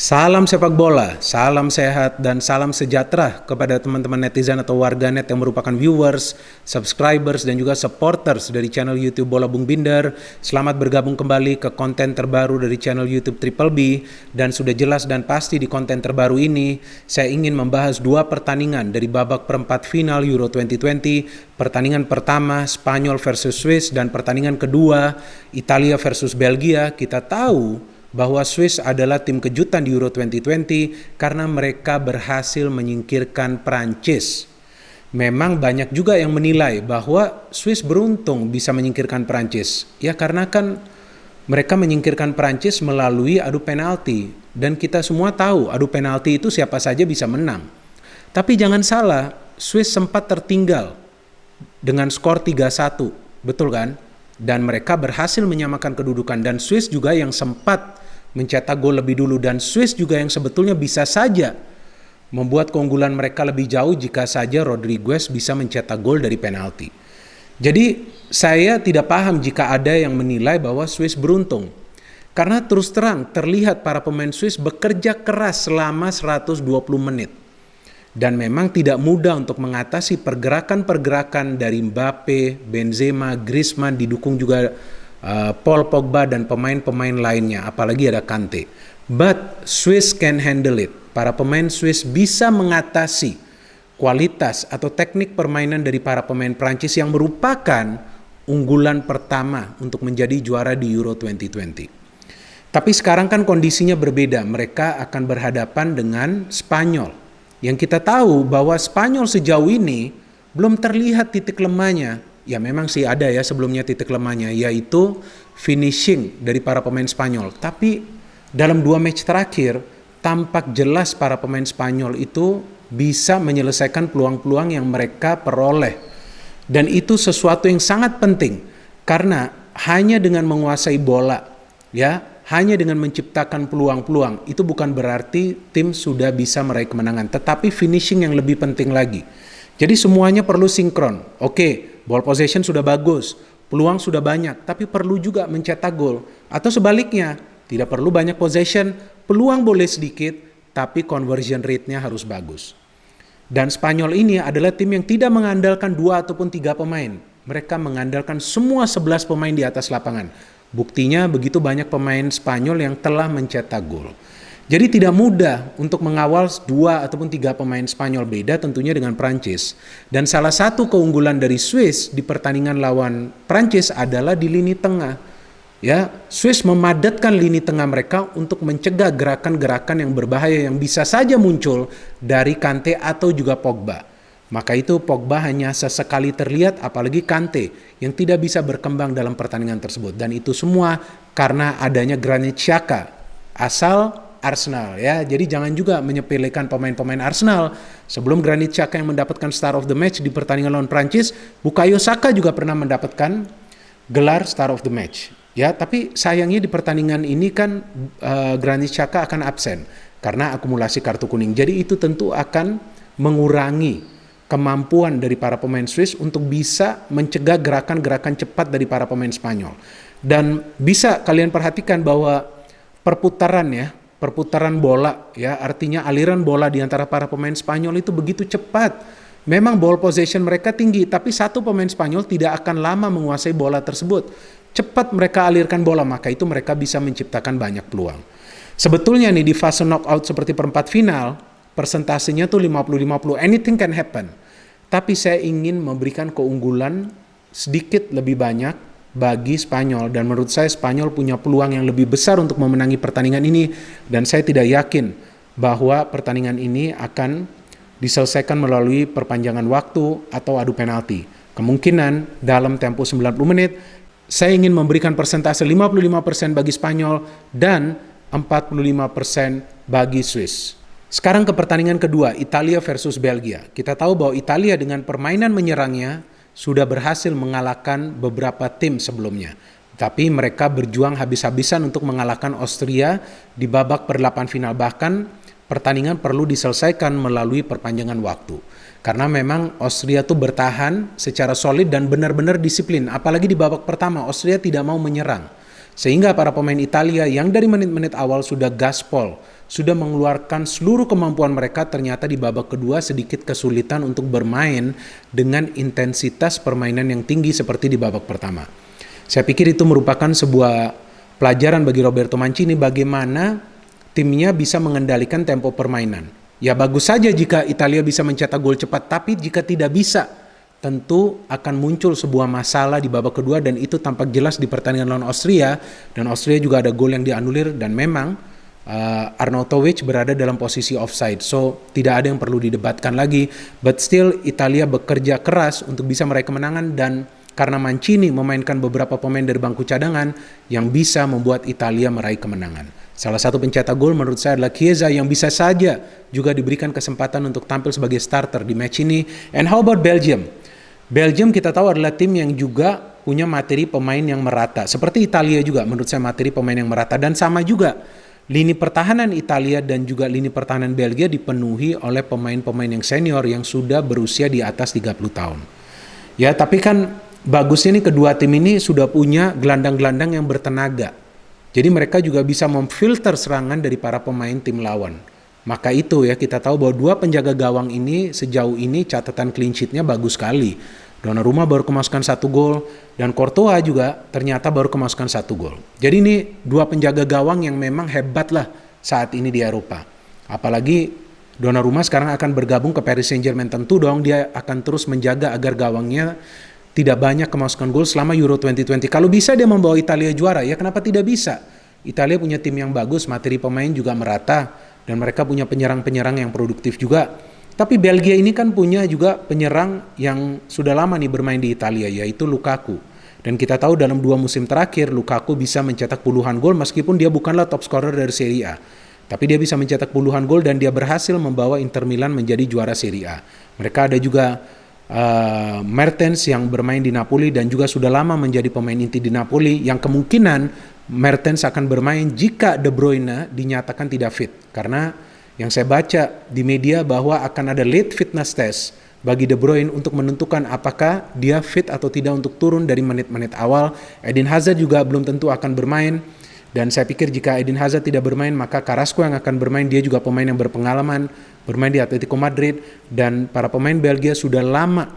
Salam sepak bola, salam sehat, dan salam sejahtera kepada teman-teman netizen atau warganet yang merupakan viewers, subscribers, dan juga supporters dari channel YouTube Bola Bung Binder. Selamat bergabung kembali ke konten terbaru dari channel YouTube Triple B. Dan sudah jelas dan pasti di konten terbaru ini, saya ingin membahas dua pertandingan dari babak perempat final Euro 2020. Pertandingan pertama, Spanyol versus Swiss, dan pertandingan kedua, Italia versus Belgia. Kita tahu bahwa Swiss adalah tim kejutan di Euro 2020 karena mereka berhasil menyingkirkan Prancis. Memang banyak juga yang menilai bahwa Swiss beruntung bisa menyingkirkan Prancis. Ya karena kan mereka menyingkirkan Prancis melalui adu penalti. Dan kita semua tahu adu penalti itu siapa saja bisa menang. Tapi jangan salah, Swiss sempat tertinggal dengan skor 3-1. Betul kan? Dan mereka berhasil menyamakan kedudukan, dan Swiss juga yang sempat mencetak gol lebih dulu, dan Swiss juga yang sebetulnya bisa saja membuat keunggulan mereka lebih jauh jika saja Rodriguez bisa mencetak gol dari penalti. Jadi saya tidak paham jika ada yang menilai bahwa Swiss beruntung, karena terus terang terlihat para pemain Swiss bekerja keras selama 120 menit. Dan memang tidak mudah untuk mengatasi pergerakan-pergerakan dari Mbappe, Benzema, Griezmann, didukung juga Paul Pogba dan pemain-pemain lainnya, apalagi ada Kante. But Swiss can handle it. Para pemain Swiss bisa mengatasi kualitas atau teknik permainan dari para pemain Prancis yang merupakan unggulan pertama untuk menjadi juara di Euro 2020. Tapi sekarang kan kondisinya berbeda. Mereka akan berhadapan dengan Spanyol. Yang kita tahu bahwa Spanyol sejauh ini belum terlihat titik lemahnya. Ya memang sih ada ya sebelumnya titik lemahnya, yaitu finishing dari para pemain Spanyol. Tapi dalam 2 match terakhir, tampak jelas para pemain Spanyol itu bisa menyelesaikan peluang-peluang yang mereka peroleh. Dan itu sesuatu yang sangat penting, karena hanya dengan menguasai bola, hanya dengan menciptakan peluang-peluang, itu bukan berarti tim sudah bisa meraih kemenangan, tetapi finishing yang lebih penting lagi. Jadi semuanya perlu sinkron. Oke, ball possession sudah bagus, peluang sudah banyak, tapi perlu juga mencetak gol. Atau sebaliknya, tidak perlu banyak possession, peluang boleh sedikit, tapi conversion rate-nya harus bagus. Dan Spanyol ini adalah tim yang tidak mengandalkan 2 ataupun 3 pemain. Mereka mengandalkan semua 11 pemain di atas lapangan. Buktinya begitu banyak pemain Spanyol yang telah mencetak gol. Jadi tidak mudah untuk mengawal 2 ataupun 3 pemain Spanyol, beda tentunya dengan Prancis. Dan salah satu keunggulan dari Swiss di pertandingan lawan Prancis adalah di lini tengah. Swiss memadatkan lini tengah mereka untuk mencegah gerakan-gerakan yang berbahaya yang bisa saja muncul dari Kante atau juga Pogba. Maka itu Pogba hanya sesekali terlihat, apalagi Kante yang tidak bisa berkembang dalam pertandingan tersebut. Dan itu semua karena adanya Granit Xhaka asal Arsenal ya. Jadi jangan juga menyepelekan pemain-pemain Arsenal. Sebelum Granit Xhaka yang mendapatkan Star of the Match di pertandingan lawan Prancis, Bukayo Saka juga pernah mendapatkan gelar Star of the Match. Ya, tapi sayangnya di pertandingan ini kan Granit Xhaka akan absen karena akumulasi kartu kuning. Jadi itu tentu akan mengurangi kemampuan dari para pemain Swiss untuk bisa mencegah gerakan-gerakan cepat dari para pemain Spanyol. Dan bisa kalian perhatikan bahwa perputaran bola artinya aliran bola di antara para pemain Spanyol itu begitu cepat. Memang ball possession mereka tinggi, tapi satu pemain Spanyol tidak akan lama menguasai bola tersebut. Cepat mereka alirkan bola, maka itu mereka bisa menciptakan banyak peluang. Sebetulnya nih di fase knockout seperti perempat final, persentasenya tuh 50-50, anything can happen. Tapi saya ingin memberikan keunggulan sedikit lebih banyak bagi Spanyol. Dan menurut saya Spanyol punya peluang yang lebih besar untuk memenangi pertandingan ini. Dan saya tidak yakin bahwa pertandingan ini akan diselesaikan melalui perpanjangan waktu atau adu penalti. Kemungkinan dalam tempo 90 menit, saya ingin memberikan persentase 55% bagi Spanyol dan 45% bagi Swiss. Sekarang ke pertandingan kedua, Italia versus Belgia. Kita tahu bahwa Italia dengan permainan menyerangnya sudah berhasil mengalahkan beberapa tim sebelumnya. Tapi mereka berjuang habis-habisan untuk mengalahkan Austria di babak per-8 final. Bahkan pertandingan perlu diselesaikan melalui perpanjangan waktu. Karena memang Austria tuh bertahan secara solid dan benar-benar disiplin. Apalagi di babak pertama, Austria tidak mau menyerang. Sehingga para pemain Italia yang dari menit-menit awal sudah gaspol, sudah mengeluarkan seluruh kemampuan mereka, ternyata di babak kedua sedikit kesulitan untuk bermain dengan intensitas permainan yang tinggi seperti di babak pertama. Saya pikir itu merupakan sebuah pelajaran bagi Roberto Mancini bagaimana timnya bisa mengendalikan tempo permainan. Ya bagus saja jika Italia bisa mencetak gol cepat, tapi jika tidak bisa, tentu akan muncul sebuah masalah di babak kedua dan itu tampak jelas di pertandingan lawan Austria, dan Austria juga ada gol yang dianulir dan memang Arnautovic berada dalam posisi offside, so tidak ada yang perlu didebatkan lagi, but still Italia bekerja keras untuk bisa meraih kemenangan dan karena Mancini memainkan beberapa pemain dari bangku cadangan yang bisa membuat Italia meraih kemenangan. Salah satu pencetak gol menurut saya adalah Chiesa yang bisa saja juga diberikan kesempatan untuk tampil sebagai starter di match ini. And how about Belgium? Belgium kita tahu adalah tim yang juga punya materi pemain yang merata. Seperti Italia juga menurut saya materi pemain yang merata. Dan sama juga lini pertahanan Italia dan juga lini pertahanan Belgia dipenuhi oleh pemain-pemain yang senior yang sudah berusia di atas 30 tahun. Ya tapi kan bagusnya nih kedua tim ini sudah punya gelandang-gelandang yang bertenaga. Jadi mereka juga bisa memfilter serangan dari para pemain tim lawan. Maka itu ya kita tahu bahwa dua penjaga gawang ini sejauh ini catatan clean sheet-nya bagus sekali. Donnarumma baru kemasukan 1 gol dan Courtois juga ternyata baru kemasukan 1 gol. Jadi ini dua penjaga gawang yang memang hebat lah saat ini di Eropa. Apalagi Donnarumma sekarang akan bergabung ke Paris Saint-Germain, tentu dong dia akan terus menjaga agar gawangnya tidak banyak kemasukan gol selama Euro 2020. Kalau bisa dia membawa Italia juara, ya kenapa tidak bisa? Italia punya tim yang bagus, materi pemain juga merata. Dan mereka punya penyerang-penyerang yang produktif juga. Tapi Belgia ini kan punya juga penyerang yang sudah lama nih bermain di Italia, yaitu Lukaku. Dan kita tahu dalam 2 musim terakhir, Lukaku bisa mencetak puluhan gol meskipun dia bukanlah top scorer dari Serie A. Tapi dia bisa mencetak puluhan gol dan dia berhasil membawa Inter Milan menjadi juara Serie A. Mereka ada juga Mertens yang bermain di Napoli dan juga sudah lama menjadi pemain inti di Napoli, yang kemungkinan Mertens akan bermain jika De Bruyne dinyatakan tidak fit. Karena yang saya baca di media bahwa akan ada late fitness test bagi De Bruyne untuk menentukan apakah dia fit atau tidak untuk turun dari menit-menit awal. Eden Hazard juga belum tentu akan bermain. Dan saya pikir jika Eden Hazard tidak bermain, maka Carrasco yang akan bermain. Dia juga pemain yang berpengalaman, bermain di Atletico Madrid. Dan para pemain Belgia sudah lama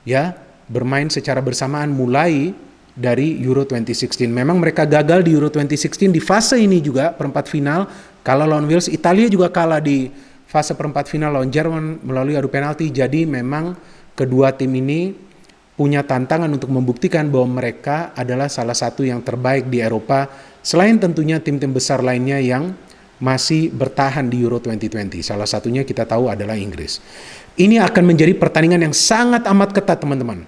ya bermain secara bersamaan mulai dari Euro 2016. Memang mereka gagal di Euro 2016 di fase ini juga perempat final kalah lawan Wales. Italia juga kalah di fase perempat final lawan Jerman melalui adu penalti. Jadi memang kedua tim ini punya tantangan untuk membuktikan bahwa mereka adalah salah satu yang terbaik di Eropa, selain tentunya tim-tim besar lainnya yang masih bertahan di Euro 2020. Salah satunya kita tahu adalah Inggris. Ini akan menjadi pertandingan yang sangat amat ketat teman-teman.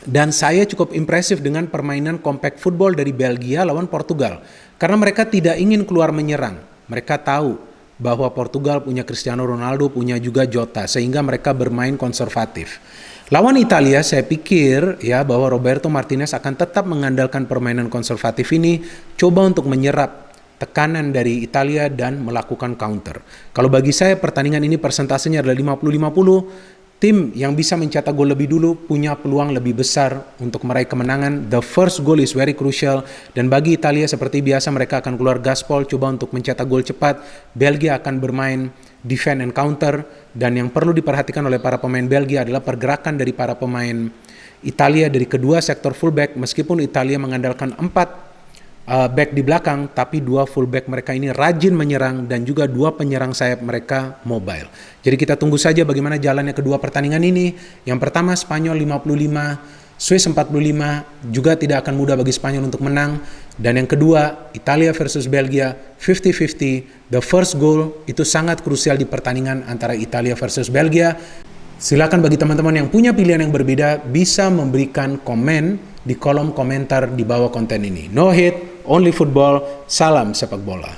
Dan saya cukup impresif dengan permainan compact football dari Belgia lawan Portugal. Karena mereka tidak ingin keluar menyerang. Mereka tahu bahwa Portugal punya Cristiano Ronaldo, punya juga Jota, sehingga mereka bermain konservatif. Lawan Italia saya pikir ya bahwa Roberto Martinez akan tetap mengandalkan permainan konservatif ini, coba untuk menyerap tekanan dari Italia dan melakukan counter. Kalau bagi saya pertandingan ini persentasenya adalah 50-50. Tim yang bisa mencetak gol lebih dulu punya peluang lebih besar untuk meraih kemenangan. The first goal is very crucial. Dan bagi Italia seperti biasa mereka akan keluar gaspol, coba untuk mencetak gol cepat. Belgia akan bermain defend and counter. Dan yang perlu diperhatikan oleh para pemain Belgia adalah pergerakan dari para pemain Italia dari kedua sektor fullback. Meskipun Italia mengandalkan 4 back di belakang, tapi 2 fullback mereka ini rajin menyerang dan juga 2 penyerang sayap mereka mobile. Jadi kita tunggu saja bagaimana jalannya kedua pertandingan ini. Yang pertama Spanyol 55, Swiss 45, juga tidak akan mudah bagi Spanyol untuk menang. Dan yang kedua Italia versus Belgia 50-50. The first goal itu sangat krusial di pertandingan antara Italia versus Belgia. Silakan bagi teman-teman yang punya pilihan yang berbeda bisa memberikan komen di kolom komentar di bawah konten ini. No hate, only football, salam sepak bola.